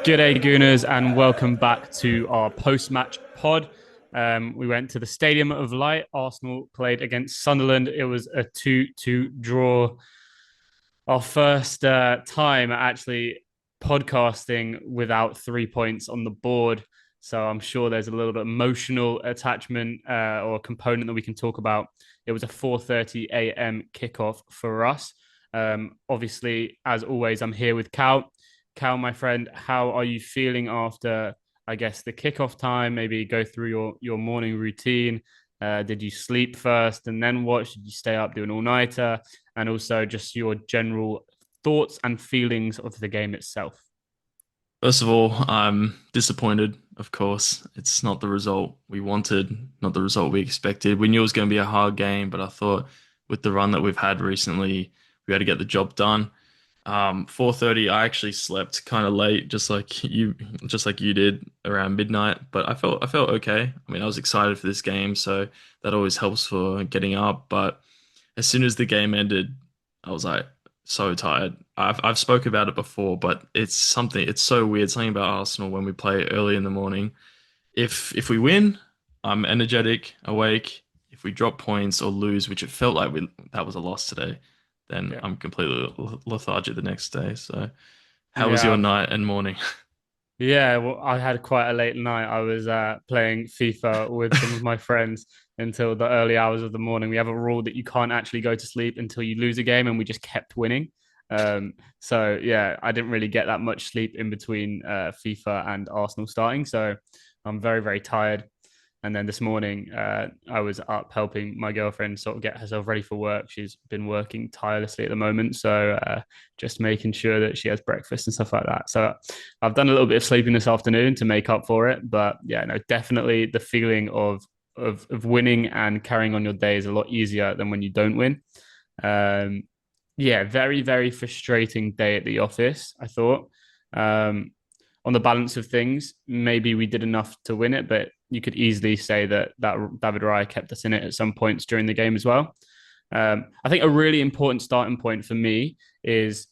G'day Gooners and welcome back to our post-match pod. We went to the Stadium of Light. Arsenal played against Sunderland. It was a 2-2 draw. Our first time actually podcasting without 3 points on the board. So I'm sure there's a little bit of emotional attachment or component that we can talk about. It was a 4:30 a.m. kickoff for us. Obviously, as always, I'm here with Cal. Cal, my friend, how are you feeling after, I guess, the kickoff time? Maybe go through your morning routine. Did you sleep first and then watch? Did you stay up doing all-nighter? And also just your general thoughts and feelings of the game itself. First of all, I'm disappointed, of course. It's not the result we wanted, not the result we expected. We knew it was going to be a hard game, but I thought with the run that we've had recently, we had to get the job done. 4:30, I actually slept kind of late, just like you did around midnight, but I felt okay. I mean, I was excited for this game, so that always helps for getting up. But as soon as the game ended, I was like so tired. I've spoke about it before, but it's so weird. Something about Arsenal when we play early in the morning. If we win, I'm energetic, awake. If we drop points or lose, which it felt like that was a loss today, then Yeah. I'm completely lethargic the next day. So, how was your Yeah. night and morning? Yeah, well, I had quite a late night. I was playing FIFA with some of my friends until the early hours of the morning. We have a rule that you can't actually go to sleep until you lose a game, and we just kept winning. So yeah, I didn't really get that much sleep in between FIFA and Arsenal starting. So I'm very, very tired. And then this morning, I was up helping my girlfriend sort of get herself ready for work. She's been working tirelessly at the moment. So just making sure that she has breakfast and stuff like that. So I've done a little bit of sleeping this afternoon to make up for it. But yeah, no, definitely the feeling of winning and carrying on your day is a lot easier than when you don't win. Um, yeah, very, very frustrating day at the office, I thought. Um, on the balance of things, maybe we did enough to win it, but you could easily say that David Raya kept us in it at some points during the game as well. I think a really important starting point for me is,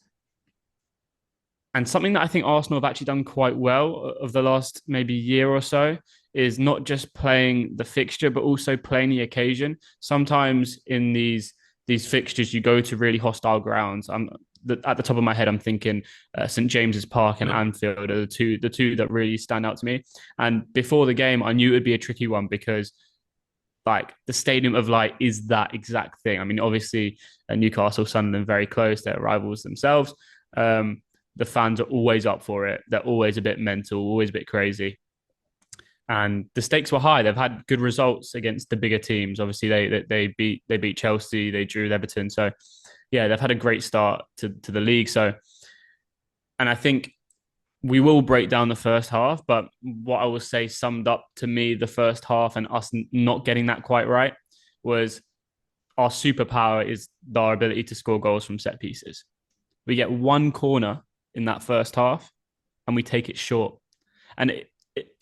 and something that I think Arsenal have actually done quite well of the last maybe year or so, is not just playing the fixture, but also playing the occasion. Sometimes in these fixtures, you go to really hostile grounds. At the top of my head, I'm thinking St James's Park and Yep. Anfield are the two that really stand out to me. And before the game, I knew it would be a tricky one because like the Stadium of Light is that exact thing. I mean, obviously, Newcastle, Sunderland, very close. They're rivals themselves. The fans are always up for it. They're always a bit mental, always a bit crazy. And the stakes were high. They've had good results against the bigger teams. Obviously, they beat Chelsea, they drew with Everton. So yeah, they've had a great start to the league. So, and I think we will break down the first half, but what I will say summed up to me the first half and us not getting that quite right was our superpower is our ability to score goals from set pieces. We get one corner in that first half and we take it short. And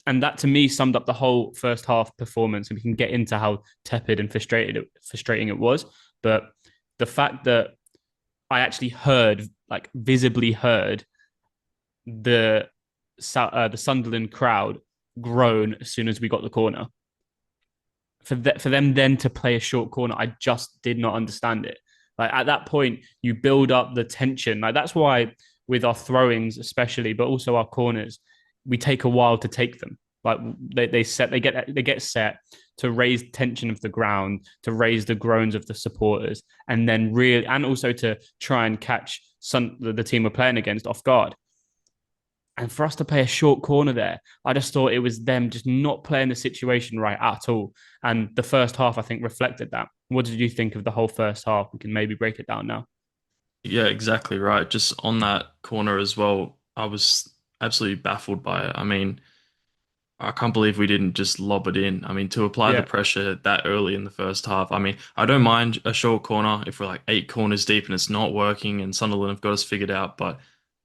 and that to me summed up the whole first half performance. And we can get into how tepid and frustrating it was. But the fact that I actually heard, like visibly heard, the Sunderland crowd groan as soon as we got the corner. For them then to play a short corner, I just did not understand it. Like at that point, you build up the tension. Like that's why with our throwings, especially, but also our corners, we take a while to take them. Like they get set to raise tension of the ground, to raise the groans of the supporters, and then really and also to try and catch the team we're playing against off guard. And for us to play a short corner there, I just thought it was them just not playing the situation right at all. And the first half, I think, reflected that. What did you think of the whole first half? We can maybe break it down now. Yeah, exactly right. Just on that corner as well, I was absolutely baffled by it. I mean, I can't believe we didn't just lob it in. I mean, to apply the Yeah, pressure that early in the first half. I mean, I don't mind a short corner if we're like 8 corners deep and it's not working and Sunderland have got us figured out, but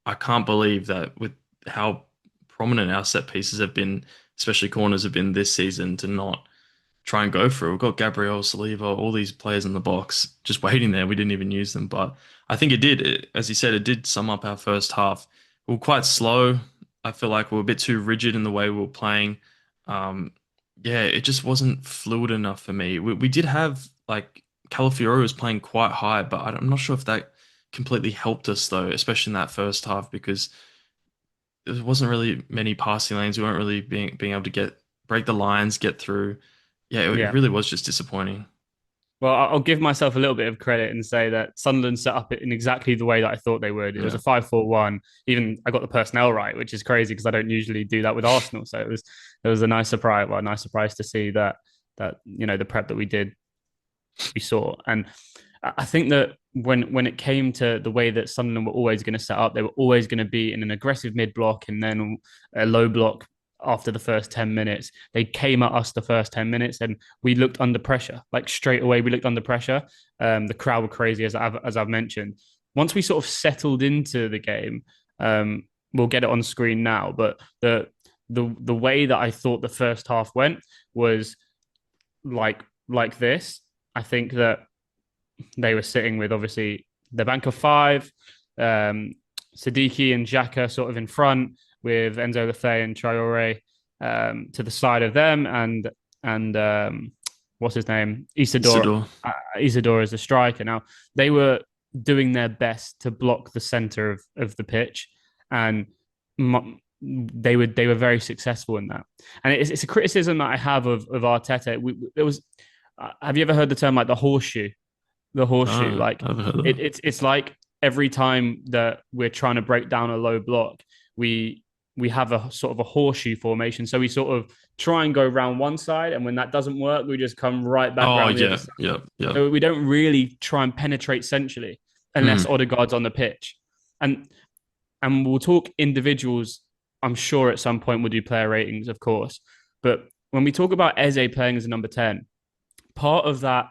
I can't believe that with how prominent our set pieces have been, especially corners have been this season, to not try and go for it. We've got Gabriel, Saliba, all these players in the box just waiting there. We didn't even use them, but I think as you said, it did sum up our first half. We were quite slow. I feel like we were a bit too rigid in the way we were playing. Um, yeah, it just wasn't fluid enough for me. We did have like Calafiori was playing quite high, but I'm not sure if that completely helped us though, especially in that first half because there wasn't really many passing lanes. We weren't really being able to get break the lines, get through. Yeah, it Yeah. really was just disappointing. Well, I'll give myself a little bit of credit and say that Sunderland set up it in exactly the way that I thought they would. It was Yeah. a 5-4-1. Even I got the personnel right, which is crazy because I don't usually do that with Arsenal. So it was a nice surprise. Well, a nice surprise to see that the prep that we saw. And I think that when it came to the way that Sunderland were always going to set up, they were always going to be in an aggressive mid block and then a low block after the first 10 minutes. They came at us the first 10 minutes and we looked under pressure. Like straight away, we looked under pressure. The crowd were crazy, as I've mentioned. Once we sort of settled into the game, we'll get it on screen now. But the way that I thought the first half went was like this. I think that they were sitting with obviously the bank of five, Siddiqui and Xhaka sort of in front, with Enzo Lefebvre and Traore to the side of them, and what's his name, Isidore. Isidore as a striker. Now they were doing their best to block the center of the pitch, and they were very successful in that. And it's a criticism that I have of Arteta. There was, have you ever heard the term like the horseshoe? The horseshoe, Ah, like I've heard of that. it's like every time that we're trying to break down a low block, we have a sort of a horseshoe formation. So we sort of try and go round one side, and when that doesn't work, we just come right back Oh around the other yeah, side. yeah, yeah. So we don't really try and penetrate centrally unless Mm, Odegaard's on the pitch. And we'll talk individuals. I'm sure at some point we'll do player ratings, of course. But when we talk about Eze playing as a number 10, part of that,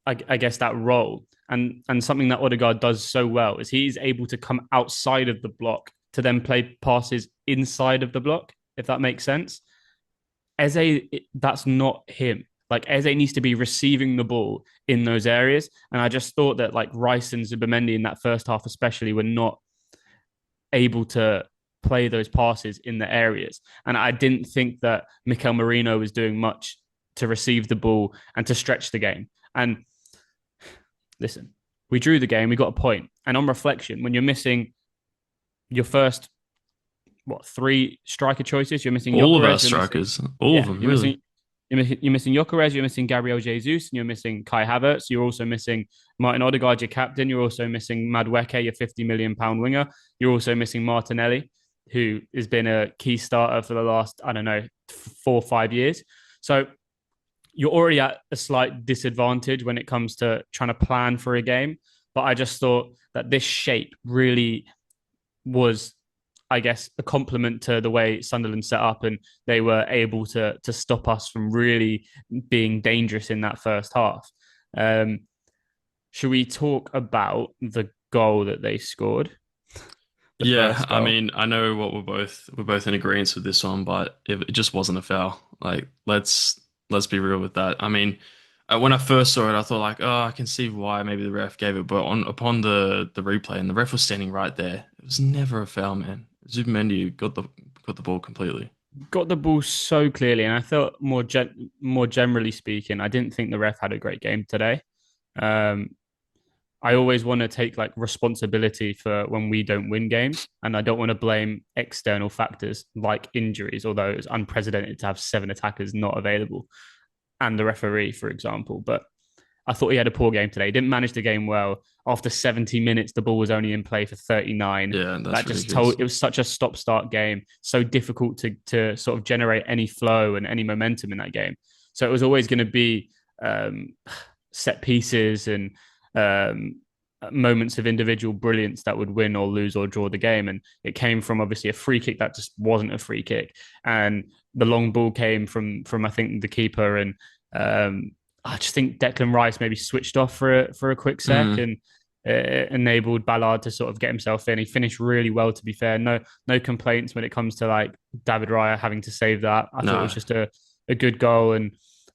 I guess, that role and something that Odegaard does so well is he's able to come outside of the block to then play passes inside of the block, if that makes sense. Eze, that's not him. Like Eze needs to be receiving the ball in those areas. And I just thought that like Rice and Zubimendi in that first half, especially, were not able to play those passes in the areas. And I didn't think that Mikel Merino was doing much to receive the ball and to stretch the game. And listen, we drew the game, we got a point. And on reflection, when you're missing your first three striker choices, you're missing all of our Gyökeres, you're missing strikers, all of them, you're really. missing you're missing Gyökeres, you're missing Gabriel Jesus, and you're missing Kai Havertz. You're also missing Martin Odegaard, your captain. You're also missing Madueke, your £50 million winger. You're also missing Martinelli, who has been a key starter for the last, I don't know, 4 or 5 years. So you're already at a slight disadvantage when it comes to trying to plan for a game. But I just thought that this shape really was, I guess, a compliment to the way Sunderland set up, and they were able to stop us from really being dangerous in that first half. Um, should we talk about the goal that they scored? The Yeah, first I goal. mean, I know what we're both in agreement with this one, but it just wasn't a foul. Like, let's be real with that. I mean, when I first saw it, I thought like, oh, I can see why maybe the ref gave it, but on upon the replay, and the ref was standing right there, it was never a foul, man. Zubimendi got the ball completely. Got the ball so clearly, and I thought more generally speaking, I didn't think the ref had a great game today. Um, I always want to take like responsibility for when we don't win games, and I don't want to blame external factors like injuries, although it's unprecedented to have 7 attackers not available and the referee, for example. But I thought he had a poor game today. He didn't manage the game well. After 70 minutes, the ball was only in play for 39. Yeah, That that's just ridiculous. told it was such a stop-start game, so difficult to sort of generate any flow and any momentum in that game. So it was always going to be um, set pieces and um, moments of individual brilliance that would win or lose or draw the game. And it came from obviously a free kick that just wasn't a free kick, and the long ball came from I think the keeper, and I just think Declan Rice maybe switched off for a quick sec Mm, and enabled Ballard to sort of get himself in. He finished really well, to be fair. No complaints when it comes to like David Raya having to save that. I thought it was no. just a good goal,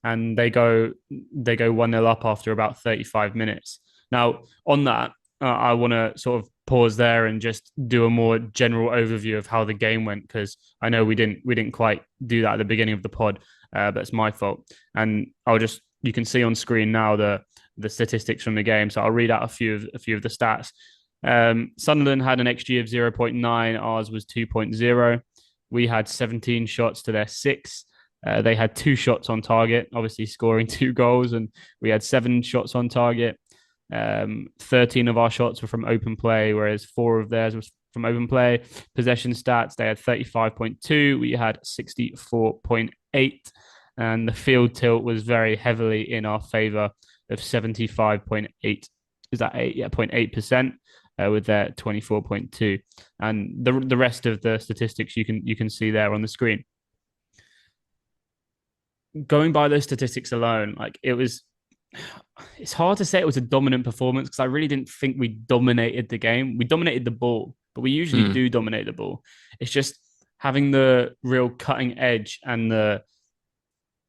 and they go 1-0 up after about 35 minutes. Now, on that, I want to sort of pause there and just do a more general overview of how the game went, because I know we didn't quite do that at the beginning of the pod, but it's my fault. And you can see on screen now the statistics from the game. So I'll read out a few of the stats. Sunderland had an XG of 0.9. Ours was 2.0. We had 17 shots to their 6. They had 2 shots on target, obviously scoring 2 goals, and we had 7 shots on target. 13 of our shots were from open play, whereas 4 of theirs was from open play. Possession stats, they had 35.2. We had 64.8. And the field tilt was very heavily in our favor of 75.8. Is that 8? Yeah, 0.8%. With their 24.2, and the rest of the statistics you can see there on the screen. Going by those statistics alone, like it's hard to say it was a dominant performance, because I really didn't think we dominated the game. We dominated the ball, but we usually do dominate the ball. It's just having the real cutting edge and the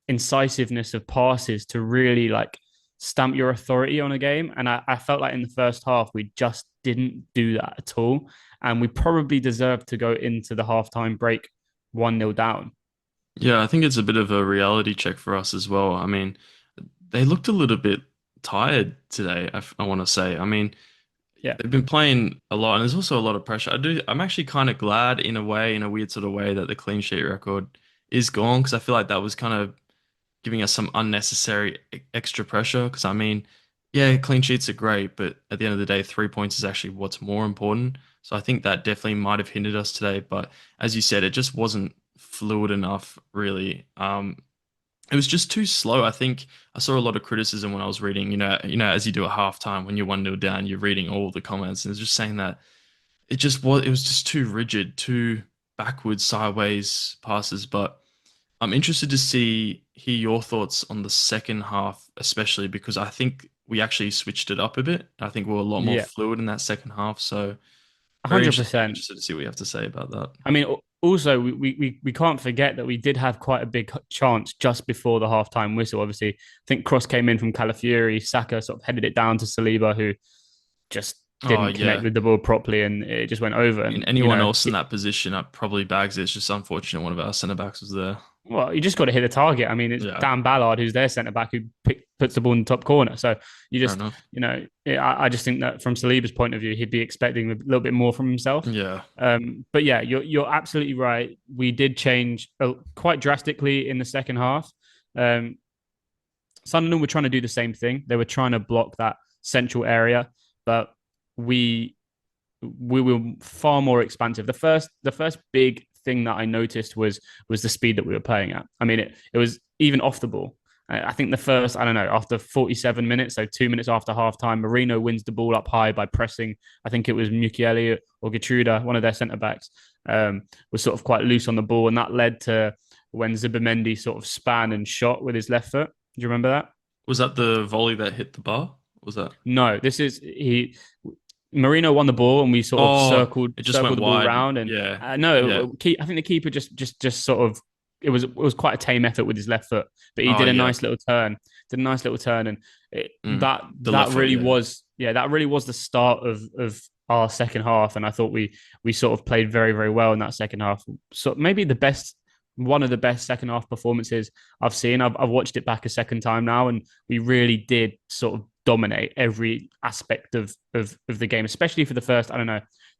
incisiveness of passes to really like stamp your authority on a game. And I felt like in the first half, we just didn't do that at all. And we probably deserved to go into the halftime break 1-0 down. Yeah, I think it's a bit of a reality check for us as well. I mean, they looked a little bit tired today, I want to say. I mean, Yeah. they've been playing a lot, and there's also a lot of pressure. I'm actually kind of glad in a way, in a weird sort of way, that the clean sheet record is gone, because I feel like that was kind of giving us some unnecessary extra pressure. Because I mean, yeah, clean sheets are great, but at the end of the day, 3 points is actually what's more important. So I think that definitely might have hindered us today. But as you said, it just wasn't fluid enough, really. It was just too slow. I think I saw a lot of criticism when I was reading, as you do at halftime when you're 1-0 down, you're reading all the comments, and it's just saying that it was just too rigid, too backwards, sideways passes. But I'm interested to hear your thoughts on the second half, especially because I think we actually switched it up a bit. I think we're a lot more fluid in that second half. So very 100%. interested to see what you have to say about that. I mean, also, we can't forget that we did have quite a big chance just before the halftime whistle. Obviously, I think cross came in from Calafiori. Saka sort of headed it down to Saliba, who just didn't connect with the ball properly, and it just went over. And anyone else in that position, probably bags it. It's just unfortunate one of our centre backs was there. Well, you just got to hit the target. I mean, it's Dan Ballard, who's their centre back, who puts the ball in the top corner. So you just, I just think that from Saliba's point of view, he'd be expecting a little bit more from himself. Yeah. But yeah, you're absolutely right. We did change quite drastically in the second half. Sunderland were trying to do the same thing. They were trying to block that central area, but we were far more expansive. The first big thing that I noticed was the speed that we were playing at. I mean, it was even off the ball. I think the first, I don't know, after 47 minutes, so 2 minutes after halftime, Marino wins the ball up high by pressing. I think it was Mukiele or Getruda, one of their centre backs, was sort of quite loose on the ball, and that led to when Zubimendi sort of span and shot with his left foot. Do you remember that? Was that the volley that hit the bar? Was that? No, Marino won the ball, and we sort of circled the ball around. And I think the keeper just sort of it was quite a tame effort with his left foot, but he did a nice little turn. And that really was the start of our second half. And I thought we sort of played very, very well in that second half. So maybe one of the best second half performances I've seen. I've watched it back a second time now, and we really did sort of dominate every aspect of the game, especially for the first,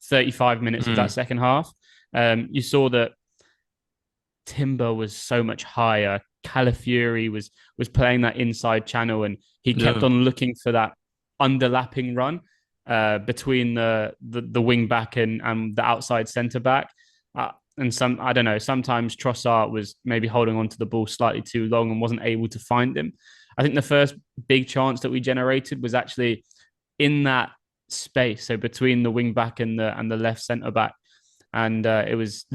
35 minutes of that second half. You saw that Timber was so much higher. Calafiori was playing that inside channel, and he kept on looking for that underlapping run between the wing back and the outside centre back. And sometimes Trossard was maybe holding on to the ball slightly too long and wasn't able to find him. I think the first big chance that we generated was actually in that space, so between the wing back and the left centre back, and it was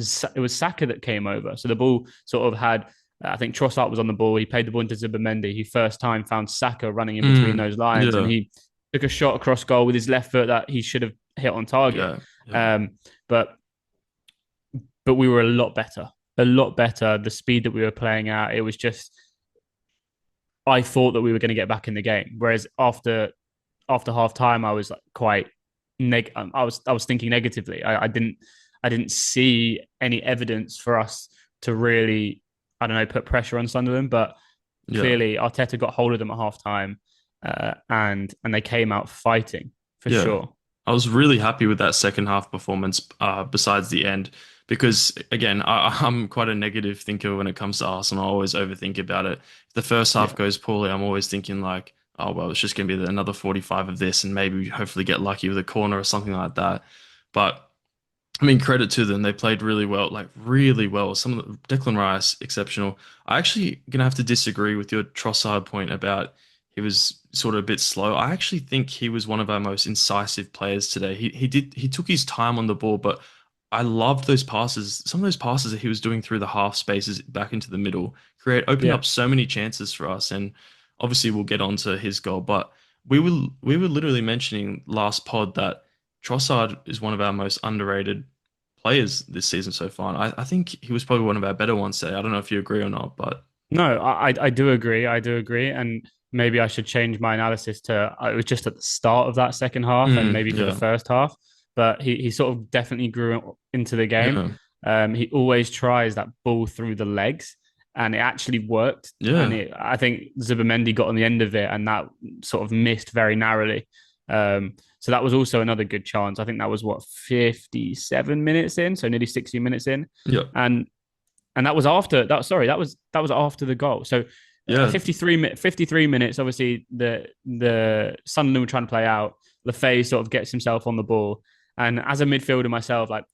Saka that came over. So the ball sort of had, I think Trossard was on the ball. He played the ball into Zubimendi. He first time found Saka running in between those lines, and he took a shot across goal with his left foot that he should have hit on target. But we were a lot better. The speed that we were playing at, it was just, I thought that we were going to get back in the game. Whereas after half time, I was like quite I was thinking negatively. I didn't see any evidence for us to really, I don't know, put pressure on Sunderland. But Yeah. clearly Arteta got hold of them at half time, and they came out fighting for Yeah. sure. I was really happy with that second half performance, besides the end, because again, I'm quite a negative thinker when it comes to Arsenal. I always overthink about it. If the first half Yeah, goes poorly, I'm always thinking like, oh well, it's just going to be another 45 of this, and maybe we hopefully get lucky with a corner or something like that. But I mean, credit to them. They played really well, like really well. Some of Declan Rice, exceptional. I actually gonna have to disagree with your Trossard point about he was sort of a bit slow. I actually think he was one of our most incisive players today. He took his time on the ball, but I loved those passes. Some of those passes that he was doing through the half spaces back into the middle opened yeah. up so many chances for us. And obviously we'll get on to his goal, but we were literally mentioning last pod that Trossard is one of our most underrated players this season so far. And I think he was probably one of our better ones today. I don't know if you agree or not, but No, I do agree. I do agree. And maybe I should change my analysis to it was just at the start of that second half and maybe for the yeah, first half. But he sort of definitely grew into the game. yeah, He always tries that ball through the legs, and it actually worked. And yeah, I think Zubimendi got on the end of it, and that sort of missed very narrowly. So that was also another good chance. I think that was what 57 minutes in, so nearly 60 minutes in, yeah, and that was after that. Sorry, that was after the goal. So yeah, 53 minutes. Obviously, the Sunderland were trying to play out. Lefay sort of gets himself on the ball, and as a midfielder myself, like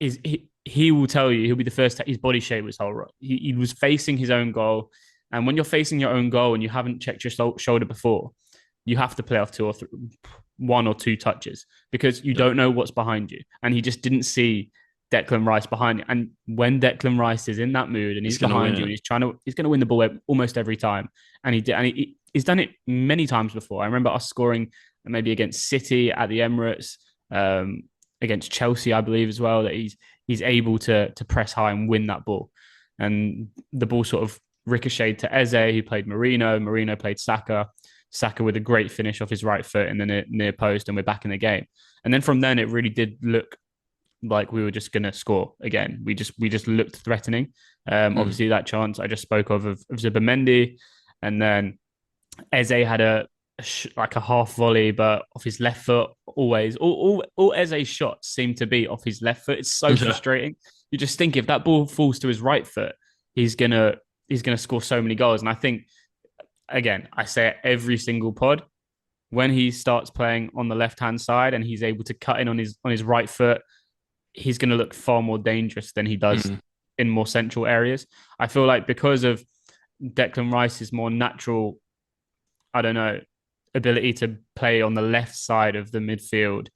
is he will tell you he'll be the first. His body shape was all right. He was facing his own goal, and when you're facing your own goal and you haven't checked your shoulder before, you have to play off one or two touches because you yeah. don't know what's behind you. And he just didn't see Declan Rice behind you. And when Declan Rice is in that mood and He's he's gonna win behind you and it. he's going to win the ball almost every time. And he did, and he's done it many times before. I remember us scoring maybe against City at the Emirates, against Chelsea, I believe as well. That he's able to press high and win that ball. And the ball sort of ricocheted to Eze, who played Marino. Marino played Saka. Saka with a great finish off his right foot in the near post, and we're back in the game. And then from then, it really did look like we were just going to score again. We just looked threatening. Mm. Obviously, that chance I just spoke of Zubimendi, and then Eze had like a half volley, but off his left foot. Always, all Eze's shots seem to be off his left foot. It's so Yeah, frustrating. You just think if that ball falls to his right foot, he's gonna he's gonna score so many goals. And I think again, I say it every single pod. When he starts playing on the left hand side and he's able to cut in on his right foot, he's going to look far more dangerous than he does mm. in more central areas. I feel like because of Declan Rice's more natural, I don't know, ability to play on the left side of the midfield,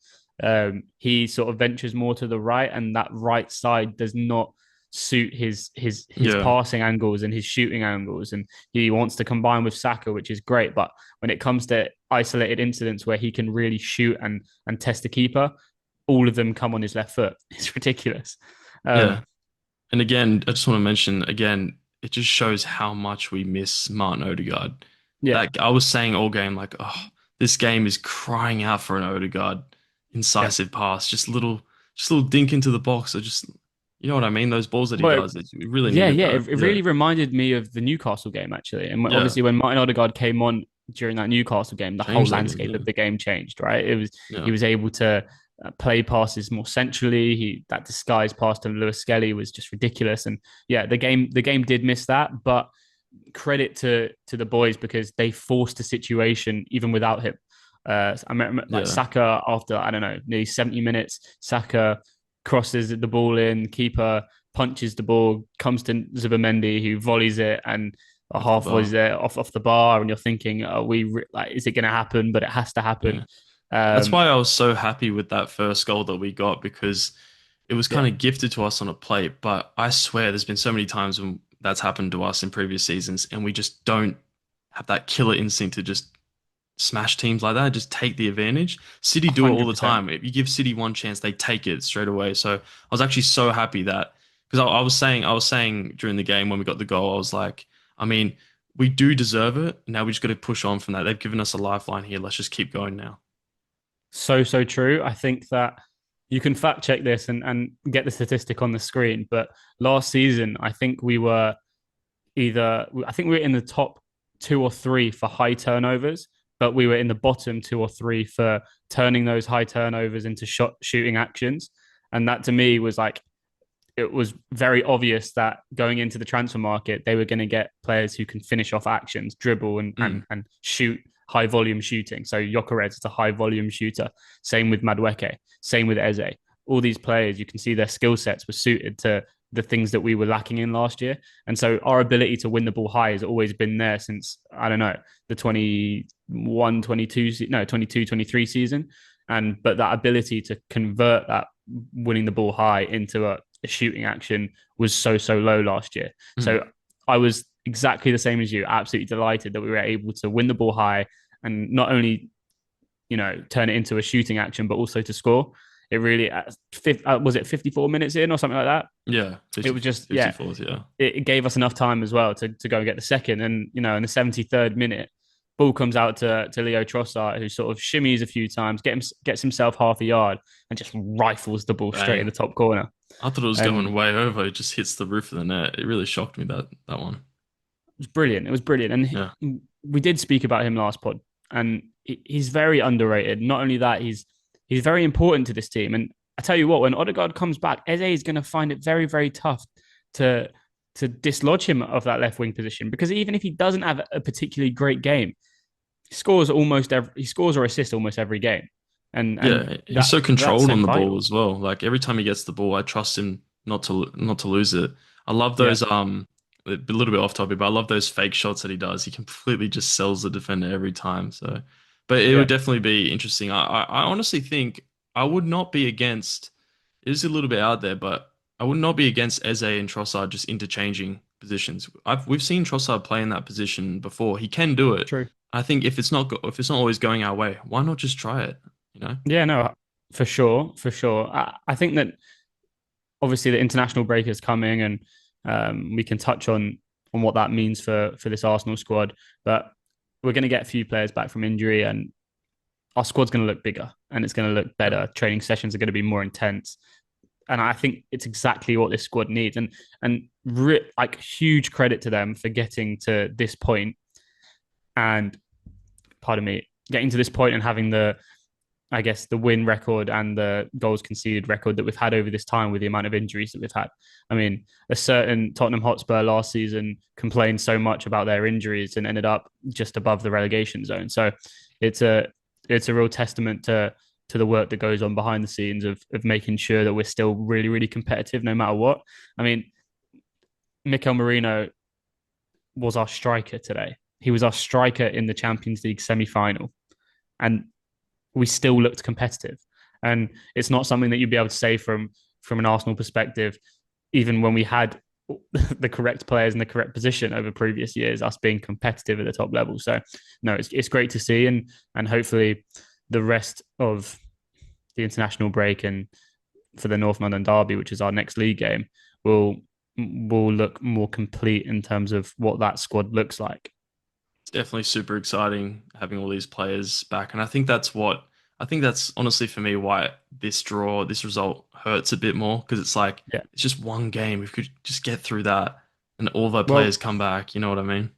he sort of ventures more to the right, and that right side does not suit his Yeah, passing angles and his shooting angles, and he wants to combine with Saka, which is great. But when it comes to isolated incidents where he can really shoot and test the keeper, all of them come on his left foot. It's ridiculous. yeah. Um, And again, I just want to mention again, it just shows how much we miss Martin Odegaard. yeah, That I was saying all game, like, oh, this game is crying out for an Odegaard yeah. incisive pass, just little dink into the box, or just, you know what I mean? Those balls that he But does, we really yeah, needed yeah, that. it Yeah, really reminded me of the Newcastle game actually. And yeah, obviously, when Martin Odegaard came on during that Newcastle game, the whole change that game. landscape of the game changed. Right? Yeah, He was able to play passes more centrally. That disguise pass to Lewis Skelly was just ridiculous. And yeah, the game did miss that, but credit to the boys because they forced a situation even without him. I remember like yeah, Saka after I don't know nearly 70 minutes, Saka crosses the ball in, keeper punches the ball, comes to Zubimendi who volleys it and a off the half volleys bar. it off the bar, and you're thinking, are like is it going to happen? But it has to happen. Yeah. That's Um, why I was so happy with that first goal that we got, because it was kind yeah, of gifted to us on a plate. But I swear there's been so many times when that's happened to us in previous seasons, and we just don't have that killer instinct to just smash teams like that, just take the advantage. City do it all the 100%. time. If you give City one chance, they take it straight away. So I was actually so happy that, because I was saying during the game when we got the goal, I was like, I mean, we do deserve it. Now we just got to push on from that. They've given us a lifeline here. Let's just keep going now. So true. I think that you can fact check this and get the statistic on the screen. But last season, I think we were in the top two or three for high turnovers, but we were in the bottom two or three for turning those high turnovers into shooting actions. And that to me was like, it was very obvious that going into the transfer market, they were going to get players who can finish off actions, dribble and shoot high volume shooting. So Jokeres is a high volume shooter. Same with Madueke. Same with Eze. All these players, you can see their skill sets were suited to the things that we were lacking in last year. And so our ability to win the ball high has always been there since, I don't know, the 21, 22, no, 22, 23 season. But that ability to convert that winning the ball high into a shooting action was so low last year. Mm. So I was exactly the same as you, absolutely delighted that we were able to win the ball high and not only, turn it into a shooting action, but also to score. It really, was it 54 minutes in or something like that? Yeah, 50, It was just, 54th, yeah. It gave us enough time as well to go and get the second. And, in the 73rd minute, ball comes out to Leo Trossard, who sort of shimmies a few times, gets himself half a yard and just rifles the ball straight in the top corner. I thought it was going way over. It just hits the roof of the net. It really shocked me, that one. It was brilliant. It was brilliant. And we did speak about him last pod, and he's very underrated. Not only that, he's very important to this team. And I tell you what, when Odegaard comes back, Eze is going to find it very, very tough to dislodge him of that left wing position, because even if he doesn't have a particularly great game, he scores or assists almost every game. And he's so controlled on the ball as well. Like every time he gets the ball, I trust him not to lose it. I love those a little bit off topic, but I love those fake shots that he does. He completely just sells the defender every time. So, but it would definitely be interesting. I honestly think I would not be against. It is a little bit out there, but I would not be against Eze and Trossard just interchanging positions. We've seen Trossard play in that position before. He can do it. True. I think if it's not always going our way, why not just try it? Yeah, no, for sure. I think that obviously the international break is coming, and we can touch on what that means for this Arsenal squad. But we're going to get a few players back from injury, and our squad's going to look bigger and it's going to look better. Training sessions are going to be more intense, and I think it's exactly what this squad needs. And like huge credit to them for getting to this point, and getting to this point and having the win record and the goals conceded record that we've had over this time with the amount of injuries that we've had. I mean, a certain Tottenham Hotspur last season complained so much about their injuries and ended up just above the relegation zone. So it's a real testament to the work that goes on behind the scenes of making sure that we're still really, really competitive no matter what. I mean, Mikel Merino was our striker today. He was our striker in the Champions League semi-final. And we still looked competitive. And it's not something that you'd be able to say from an Arsenal perspective, even when we had the correct players in the correct position over previous years, us being competitive at the top level. So no, it's great to see. And hopefully the rest of the international break and for the North London Derby, which is our next league game, will look more complete in terms of what that squad looks like. It's definitely super exciting having all these players back. And I think that's honestly for me why this result hurts a bit more, because it's like, it's just one game. We could just get through that and all the players come back. You know what I mean?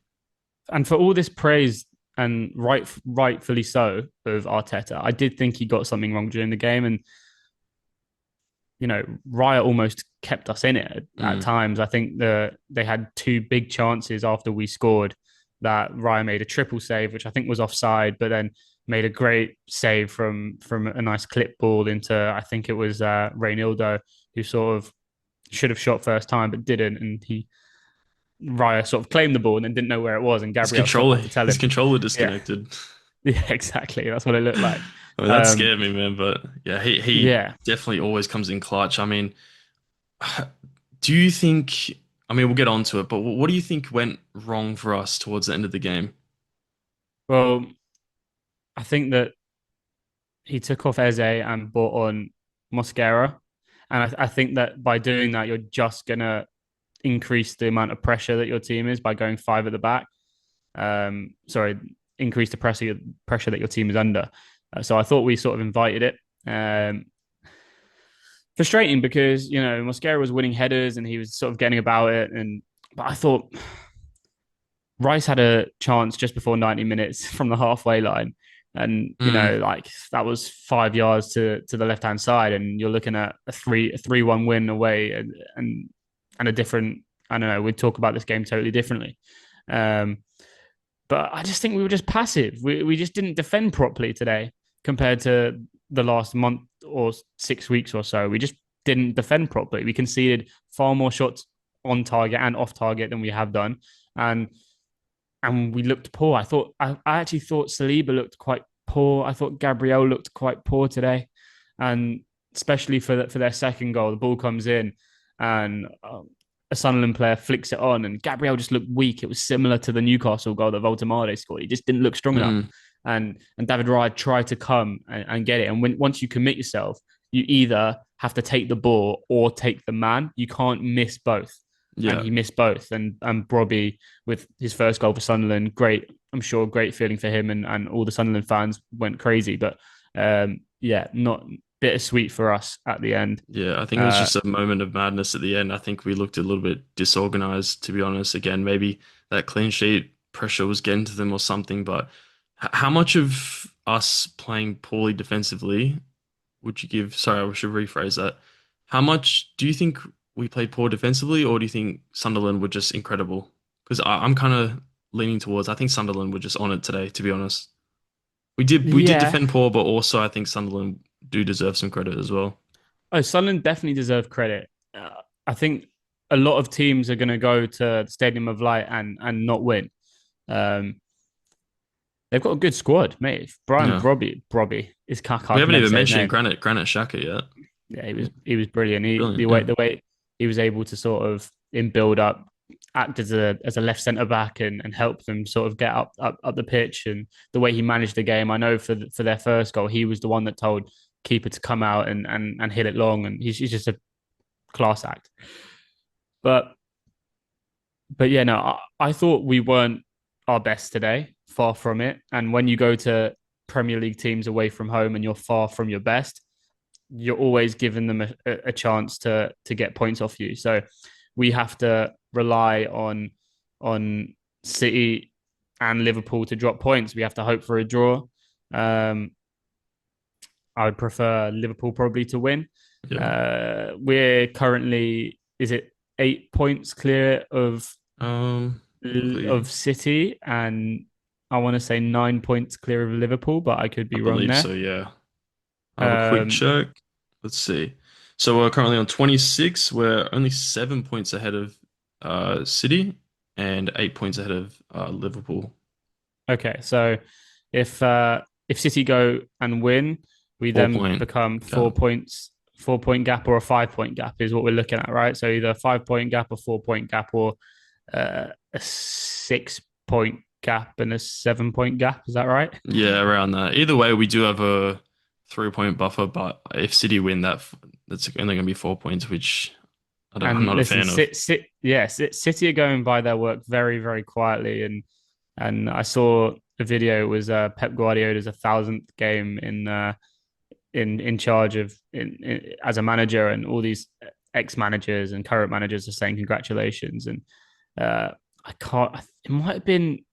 And for all this praise, and rightfully so, of Arteta, I did think he got something wrong during the game. And, Raya almost kept us in it at times. I think they had two big chances after we scored that Raya made a triple save, which I think was offside, but then made a great save from a nice clip ball into, I think it was Reynildo, who sort of should have shot first time but didn't, and Raya sort of claimed the ball and then didn't know where it was, and Gabriel had to tell him. His controller disconnected. Yeah, exactly. That's what it looked like. I mean, that scared me, man. But yeah, he definitely always comes in clutch. I mean, do you think? I mean, we'll get onto it, but what do you think went wrong for us towards the end of the game? Well, I think that he took off Eze and brought on Mosquera. And I think that by doing that, you're just going to increase the amount of pressure that your team is by going 5 at the back. Increase the pressure that your team is under. So I thought we sort of invited it. Um, Frustrating because Mosquera was winning headers and he was sort of getting about it, and but I thought Rice had a chance just before 90 minutes from the halfway line. And Mm, like that was 5 yards to the left hand side, and you're looking at a 3-1 win away, and a different. I don't know. We'd talk about this game totally differently. Um, but I just think we were just passive. We just didn't defend properly today compared to the last month or 6 weeks or so. We just didn't defend properly. We conceded far more shots on target and off target than we have done, and we looked poor. I actually thought Saliba looked quite poor. I thought Gabriel looked quite poor today, and especially for their second goal, the ball comes in, and a Sunderland player flicks it on, and Gabriel just looked weak. It was similar to the Newcastle goal that Voltemade scored. He just didn't look strong enough, mm, and David Raya tried to come and get it. And once you commit yourself, you either have to take the ball or take the man. You can't miss both, and yeah. he missed both. And Robbie with his first goal for Sunderland, great. I'm sure great feeling for him, and all the Sunderland fans went crazy. But yeah, not bittersweet for us at the end. Yeah, I think it was Uh, just a moment of madness at the end. I think we looked a little bit disorganized, to be honest. Again, maybe that clean sheet pressure was getting to them or something. But how much of us playing poorly defensively would you give? Sorry, I should rephrase that. How much do you think we played poor defensively, or do you think Sunderland were just incredible? Because I'm kind of leaning towards I think Sunderland were just on it today, to be honest. We did yeah. defend poor, but also I think Sunderland do deserve some credit as well. Oh, Sunderland definitely deserve credit. I think a lot of teams are going to go to the Stadium of Light and not win. Um, they've got a good squad, mate. Brian Yeah. Brobby is We I can haven't never even say his mentioned name. Granite Xhaka yet. Yeah, Yeah, he was brilliant. The brilliant. way Yeah. he was able to sort of in build up act as a left centre back and help them sort of get up the pitch, and the way he managed the game. I know for their first goal, he was the one that told keeper to come out and hit it long, and he's just a class act. But yeah, no, I thought we weren't our best today, far from it. And when you go to Premier League teams away from home and you're far from your best, you're always giving them a chance to get points off you. So we have to rely on City and Liverpool to drop points. We have to hope for a draw. Um, I would prefer Liverpool probably to win. Yeah. We're currently, is it 8 points clear Quickly, of City, and I want to say 9 points clear of Liverpool, but I could I be wrong believe there. so. Yeah. I'll have a quick Um, check. Let's see. So we're currently on 26. We're only 7 points ahead of City and 8 points ahead of Liverpool. okay, so if City go and win, we Four then point. become Yeah. 4 points, 4 point gap or a 5 point gap is what we're looking at, right? So either a 5 point gap, a 4 point gap, or a 6 point gap and a 7 point gap. Is that right? Yeah, around that. Either way, we do have a 3 point buffer, but if City win that's only going to be 4 points, which I'm And not a listen, fan of. City are going by their work very, very quietly. And I saw a video. It was Pep Guardiola's 1,000th game in charge of as a manager, and all these ex managers and current managers are saying congratulations. And I can't. It might have been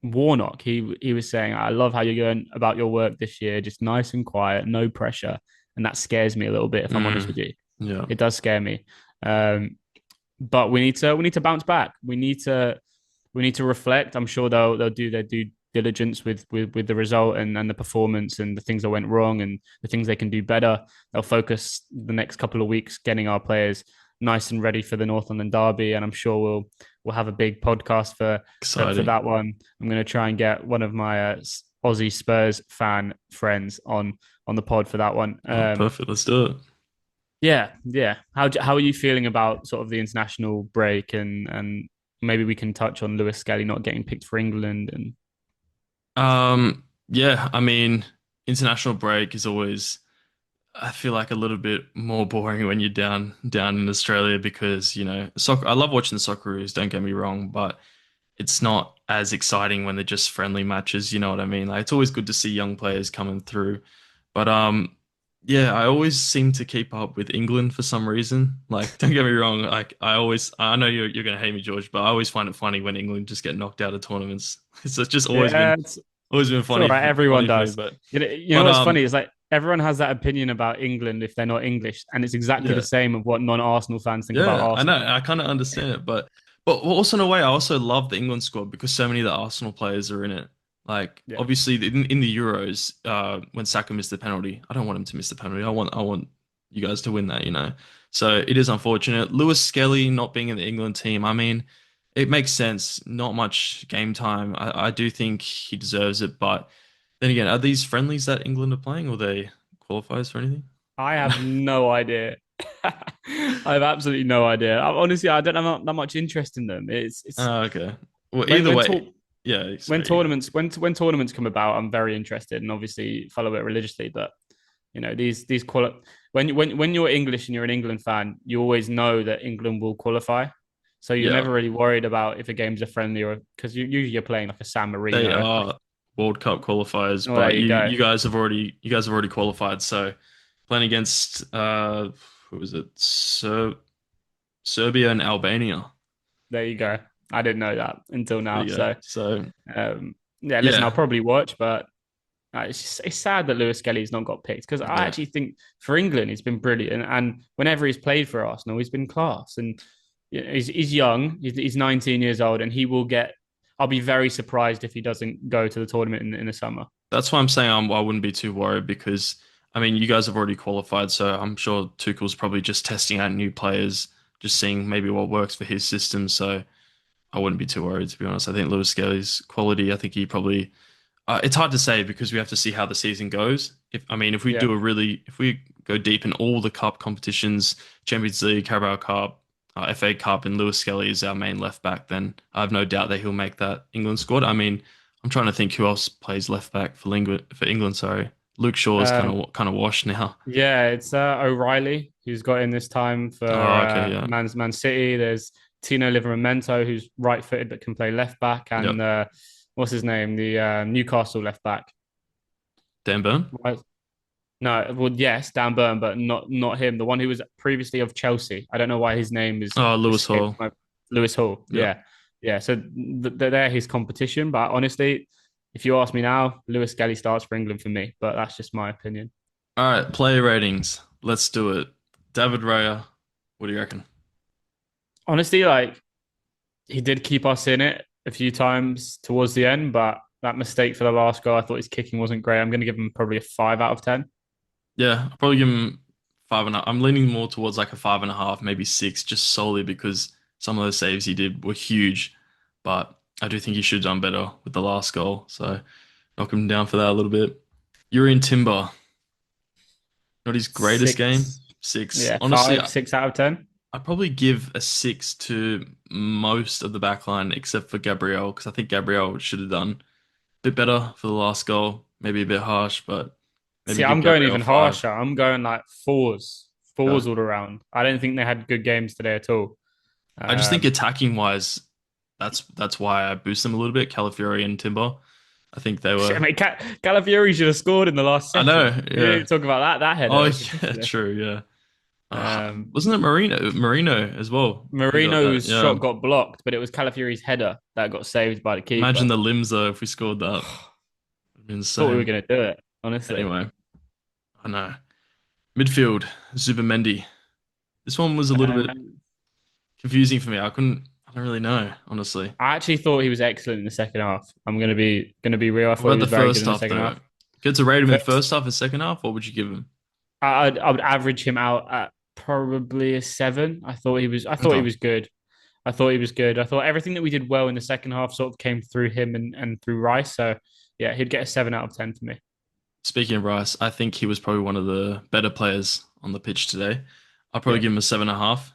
Warnock. He was saying, "I love how you're going about your work this year, just nice and quiet, no pressure," and that scares me a little bit. If I'm honest Mm, with you, yeah. it does scare me. Um, but we need to bounce back. We need to reflect. I'm sure they'll do their due diligence with the result and the performance and the things that went wrong and the things they can do better. They'll focus the next couple of weeks getting our players nice and ready for the North London derby, and I'm sure we'll have a big podcast for Exciting. that one. I'm going to try and get one of my Aussie Spurs fan friends on the pod for that one. Oh, perfect. Let's do it. Yeah, yeah. How are you feeling about sort of the international break, and maybe we can touch on Lewis Skelly not getting picked for England and Yeah, I mean, international break is always, I feel like a little bit more boring when you're down in Australia because, soccer, I love watching the Socceroos, don't get me wrong, but it's not as exciting when they're just friendly matches. You know what I mean? Like it's always good to see young players coming through. But yeah, I always seem to keep up with England for some reason. Like, don't get me wrong, like I know you're gonna hate me, George, but I always find it funny when England just get knocked out of tournaments. It's just Yeah, it's always been all funny right. Everyone funny for me. does. But You know but what's funny is like everyone has that opinion about England if they're not English, and it's exactly the yeah. same of what non-Arsenal fans think about Yeah, I know. Arsenal. I kind of understand it, but also in a way, I also love the England squad because so many of the Arsenal players are in it. Like Yeah. obviously in the Euros, when Saka missed the penalty, I don't want him to miss the penalty. I want you guys to win that, you know. So it is unfortunate. Lewis Skelly not being in the England team. I mean, it makes sense. Not much game time. I do think he deserves it, but then again, are these friendlies that England are playing, or they qualifiers for anything? I have no idea. I have absolutely no idea. Honestly, I don't have that much interest in them. It's Oh, okay. Well, when either when way, talk yeah, when sorry. tournaments when tournaments come about, I'm very interested and obviously follow it religiously. But these when you're English and you're an England fan, you always know that England will qualify. So you're Yeah, never really worried about if a game's a friendly or because usually you're playing like a San they Marino. are World Cup qualifiers, Oh, there but you go. you guys have already qualified. So playing against who was it? Serbia and Albania. There you go. I didn't know that until There now. you go. So So yeah, listen, I'll yeah, probably watch, but it's sad that Lewis Skelly's not got picked because I yeah. actually think for England he's been brilliant, and whenever he's played for Arsenal, he's been class. And he's young, he's 19 years old, and he will get. I'll be very surprised if he doesn't go to the tournament in the summer. That's why I'm saying I wouldn't be too worried because I mean you guys have already qualified, so I'm sure Tuchel's probably just testing out new players, just seeing maybe what works for his system. So I wouldn't be too worried, to be honest. I think Lewis Skelly's quality. I think he probably. It's hard to say because we have to see how the season goes. If we Yeah. if we go deep in all the cup competitions, Champions League, Carabao Cup, FA Cup, and Lewis Skelly is our main left back, then I have no doubt that he'll make that England squad. I mean, I'm trying to think who else plays left back for England. For England, sorry, Luke Shaw's Um, kind of washed now. yeah, it's O'Reilly who's got in this time for Oh, okay, yeah, Man City. There's Tino Livramento who's right-footed but can play left back, yep. and what's his name, the Newcastle left back. Dan Burn. No, well, yes, Dan Burn, but not him. The one who was previously of Chelsea. I don't know why his name is Oh, Lewis escaped Hall. my Lewis Hall. Yep. Yeah, yeah. So they're his competition. But honestly, if you ask me now, Lewis Skelly starts for England for me. But that's just my opinion. All right, player ratings. Let's do it. David Raya. What do you reckon? Honestly, like he did keep us in it a few times towards the end, but that mistake for the last goal, I thought his kicking wasn't great. I'm going to give him probably a 5 out of 10. Yeah, I'll probably give him 5.5. I'm leaning more towards like a 5.5, maybe 6, just solely because some of those saves he did were huge. But I do think he should have done better with the last goal. So knock him down for that a little bit. Urian Timber, not his greatest game. Six, 6. yeah, Honestly, 6 out of 10. I'd probably give a 6 to most of the backline except for Gabriel, because I think Gabriel should have done a bit better for the last goal. Maybe a bit harsh, but maybe See, give I'm going Gabriel even 5. harsher. I'm going like Yeah. fours all around. I don't think they had good games today at all. I just think Um, attacking wise, that's why I boost them a little bit. Calafiori and Timber. I think they I were. mean, Calafiori should have scored in the last I know, second. We yeah. didn't talk about that header. Oh It's yeah, ridiculous. true, yeah. Um, Wasn't it Marino as well? Who got that? Marino's shot Yeah. got blocked, but it was Calafiori's header that got saved by the Imagine keeper. the limbs though if we scored that. It'd be Thought we were insane. going to do it, honestly. Anyway, I know. Midfield, Zubamendi. This one was a little bit Um, confusing for me. I don't really know, honestly. I actually thought he was excellent in the second half. I'm going to be real. I What thought he about the was very good first in the half second though? half. Get to rate him in First, first half and second half, what would you give him? I would average him out at probably a 7. I thought he Okay. was good. I thought he was good. I thought everything that we did well in the second half sort of came through him and through Rice. So yeah, he'd get a 7 out of 10 for me. Speaking of Rice, I think he was probably one of the better players on the pitch today. I'll probably Yeah. give him a 7.5.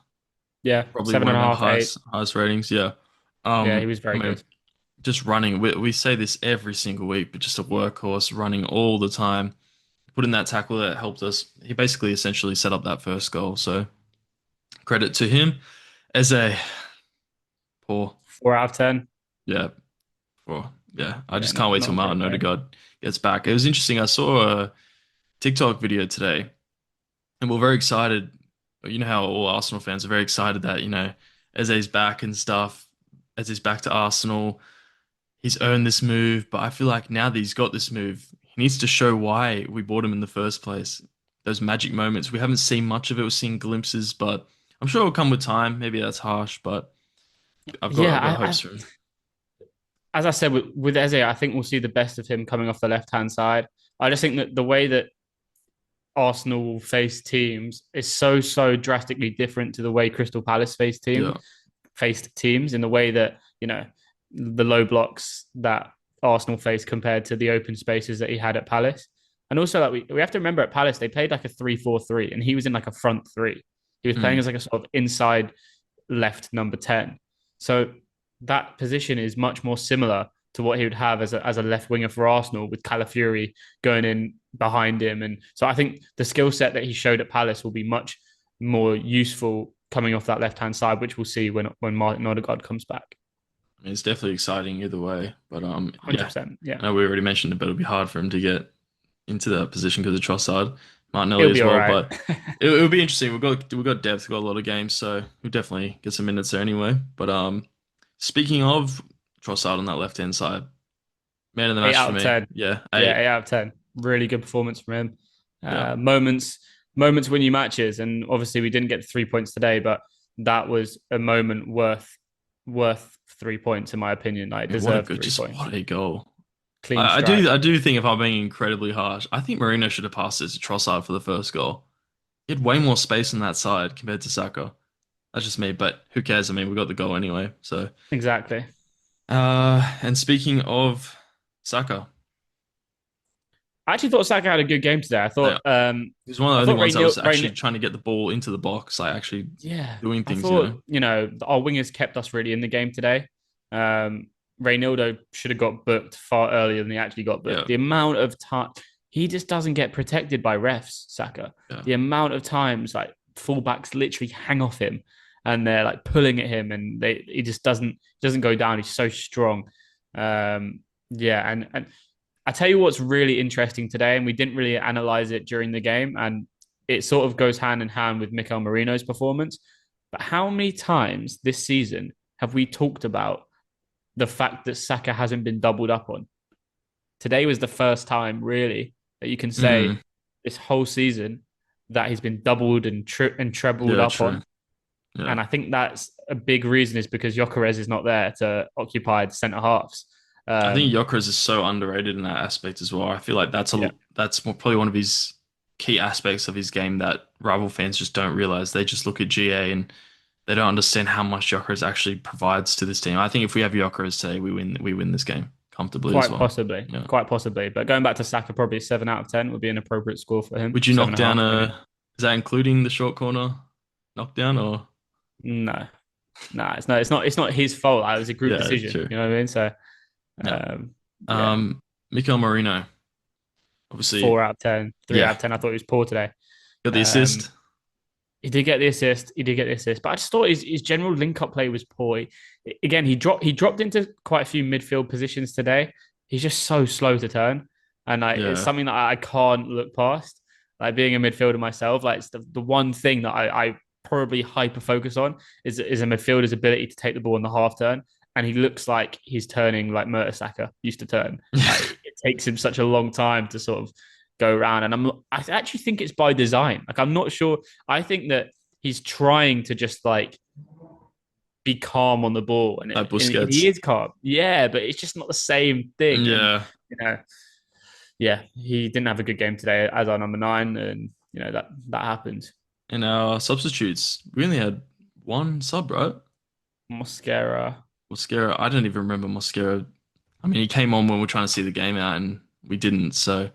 Yeah. Probably Seven one and of a our half, eight. highest ratings. Yeah. Yeah, he was I very mean, good. just running. We say this every single week, but just a workhorse, running all the time. Put in that tackle that helped us. He basically essentially set up that first goal. So credit to him. As a poor, 4 out of 10. Yeah. Well, yeah. I Yeah, just can't not wait till not a great Martin game. Odegaard gets back. It was interesting. I saw a TikTok video today, and we're very excited. You know how all Arsenal fans are very excited that, Eze's back and stuff. Eze's back to Arsenal. He's earned this move, but I feel like now that he's got this move, he needs to show why we bought him in the first place. Those magic moments. We haven't seen much of it. We've seen glimpses, but I'm sure it'll come with time. Maybe that's harsh, but I've got Yeah, hopes for him. as I said with Eze, I think we'll see the best of him coming off the left hand side. I just think that the way that Arsenal face teams is so drastically different to the way Crystal Palace Yeah. faced teams in the way that the low blocks that Arsenal faced compared to the open spaces that he had at Palace. And also, like we have to remember at Palace, they played like a 3-4-3, and he was in like a front three. He was playing Mm. as like a sort of inside left number 10. So that position is much more similar to what he would have as a left winger for Arsenal, with Calafiori going in behind him. And so I think the skill set that he showed at Palace will be much more useful coming off that left hand side, which we'll see when Martin Odegaard comes back. I mean, it's definitely exciting either way. But yeah, 100%. Yeah. I know we already mentioned it, but it'll be hard for him to get into that position because of Trossard, Martinelli It'll as be all well. right. But it'll be interesting. We've got depth, we've got a lot of games, so we'll definitely get some minutes there anyway. But speaking of Trossard on that left hand side, man of the eight match for out of me. 10. Yeah, Yeah, eight. 8 out of 10. Really good performance from him. Yeah, Moments win you matches, and obviously we didn't get 3 points today, but that was a moment worth 3 points in my opinion. Like I mean, what a deserved good, three just points. what a goal. Clean I do think if I'm being incredibly harsh, I think Marino should have passed this to Trossard for the first goal. He had way more space on that side compared to Saka. That's just me, but who cares? I mean, we got the goal anyway. So, Exactly. and speaking of Saka, I actually thought Saka had a good game today. yeah, he was one of I the only thought ones that was Rain actually trying to get the ball into the box, like actually yeah, doing I things, thought our wingers kept us really in the game today. Reynaldo should have got booked far earlier than he actually got Yeah, booked. The amount of time he just doesn't get protected by refs, Saka. yeah. The amount of times like fullbacks literally hang off him and they're like pulling at him and he just doesn't go down. He's so strong. Yeah, and I tell you what's really interesting today, and we didn't really analyze it during the game, and it sort of goes hand in hand with Mikel Merino's performance. But how many times this season have we talked about the fact that Saka hasn't been doubled up on? Today was the first time, really, that you can Mm, say this whole season that he's been doubled and trebled yeah, up true. on. Yeah. And I think that's a big reason is because Gyökeres is not there to occupy the centre halves. I think Um, Gyökeres is so underrated in that aspect as well. I feel like yeah, probably one of his key aspects of his game that rival fans just don't realize. They just look at GA and they don't understand how much Gyökeres actually provides to this team. I think if we have Gyökeres today, we win this game comfortably as quite well. possibly, Yeah. quite possibly. But going back to Saka, probably 7 out of 10 would be an appropriate score for him. Would you knock Seven and a down half, maybe. is that including the short corner knockdown or No, no, it's not his fault. It was a group yeah, decision. true. You know what I mean? So, Yeah. yeah, Mikel Marino, obviously 4 out of 10, three yeah, out of 10. I thought he was poor today. got the Um, assist. he did get the assist. He did get the assist, but I just thought his general link up play was poor. Again, he dropped into quite a few midfield positions today. He's just so slow to turn, and like it's Yeah. something that I can't look past. Like being a midfielder myself, like it's the one thing that I probably hyper focus on is a midfielder's ability to take the ball on the half turn. And he looks like he's turning like Mertesacker used to turn. Like it takes him such a long time to sort of go around. And I actually think it's by design. Like I'm not sure. I think that he's trying to just like be calm on the ball, and, Like and Busquets. he is calm. Yeah, but it's just not the same thing. And Yeah. you know, yeah, he didn't have a good game today as our number 9, and that happened. And our substitutes, we only had one sub, right? Mosquera. Mosquera. I don't even remember Mosquera. I mean, he came on when we are trying to see the game out, and we didn't. So,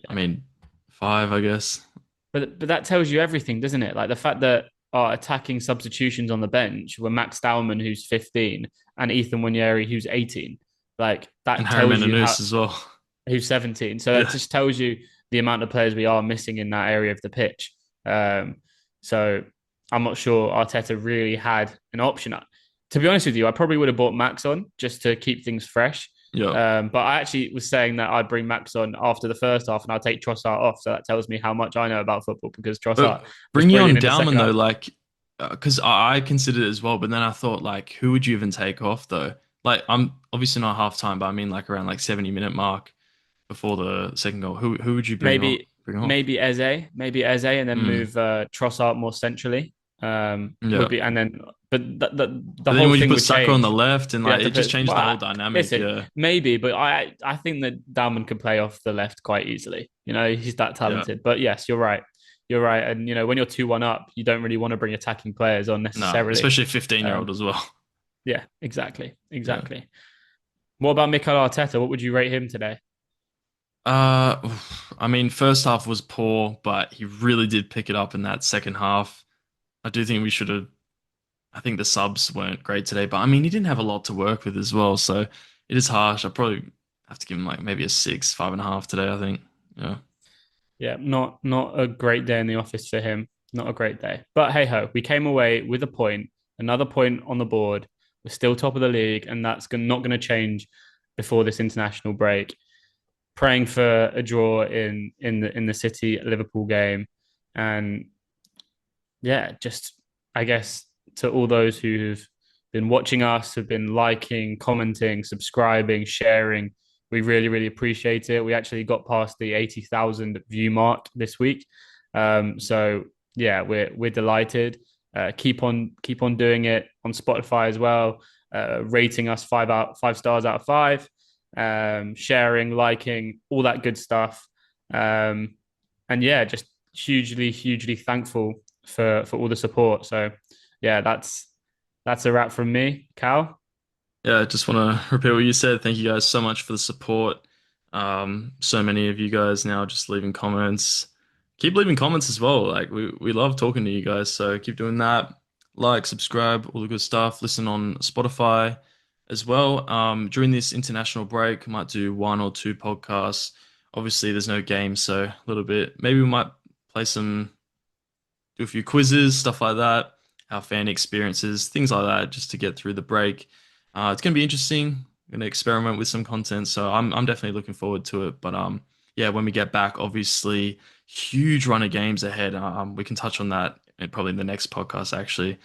I mean, 5, I guess. But that tells you everything, doesn't it? Like the fact that our attacking substitutions on the bench were Max Dowman, who's 15, and Ethan Wanyeri, who's 18. Like And that Harry tells you how Menounos as well. who's 17. So that Yeah. just tells you the amount of players we are missing in that area of the pitch. So I'm not sure Arteta really had an option. To be honest with you, I probably would have bought Max on just to keep things fresh. Yeah. But I actually was saying that I'd bring Max on after the first half and I'll take Trossard off. So that tells me how much I know about football because But Trossard was bringing on brilliant in the second Dalman though, half. like, because I considered it as well, but then I thought like, who would you even take off though? Like, I'm obviously not halftime, but I mean like around like 70-minute mark before the second goal. Who would you Maybe bring off? maybe Eze, and then Mm, move Trossard more centrally. yeah. Would be and then but the But then whole would you thing put would Saka on the change. left and You have like to it just put. changed the whole Well, dynamic? listen, Yeah. maybe, but I think that Dalman can play off the left quite easily. You know, he's that Yeah. talented. But yes, you're right. You're right. And you know, when you're 2-1 up, you don't really want to bring attacking players on No, necessarily. especially a 15-year-old Um, as well. yeah, exactly, Yeah. exactly. What about Mikel Arteta? What would you rate him today? I mean, first half was poor, but he really did pick it up in that second half. I do think we should have. I think the subs weren't great today, but I mean, he didn't have a lot to work with as well, so it is harsh. I probably have to give him like maybe a 6, 5.5 today. I think. Yeah. Yeah, not a great day in the office for him. Not a great day. But hey ho, we came away with a point, another point on the board. We're still top of the league, and that's not going to change before this international break. Praying for a draw in the City Liverpool game, and yeah, just I guess to all those who've been watching us, have been liking, commenting, subscribing, sharing, we really, really appreciate it. We actually got past the 80,000 view mark this week. So yeah, we're delighted. Keep on doing it on Spotify as well. Rating us 5 stars out of 5. Sharing, liking, all that good stuff. And yeah, just hugely, hugely thankful for all the support. So yeah, that's a wrap from me, Cal. Yeah, I just want to repeat what you said. Thank you guys so much for the support. So many of you guys now just leaving comments. Keep leaving comments as well. Like we love talking to you guys, so keep doing that. Like, subscribe, all the good stuff. Listen on Spotify as well. During this international break, I might do 1 or 2 podcasts. Obviously, there's no game, so a little bit. Maybe we might play do a few quizzes, stuff like that, our fan experiences, things like that, just to get through the break. It's going to be interesting. I'm going to experiment with some content, so I'm definitely looking forward to it. But yeah, when we get back, obviously, huge run of games ahead. We can touch on that probably in the next podcast, actually.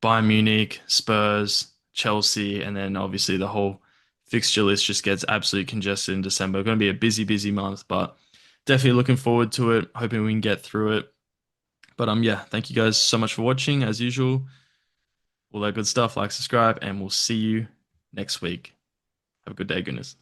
Bayern Munich, Spurs, Chelsea, and then obviously the whole fixture list just gets absolutely congested in December. Going to be a busy, busy month, but definitely looking forward to it. Hoping we can get through it. But yeah, thank you guys so much for watching as usual. All that good stuff, like, subscribe, and we'll see you next week. Have a good day, goodness.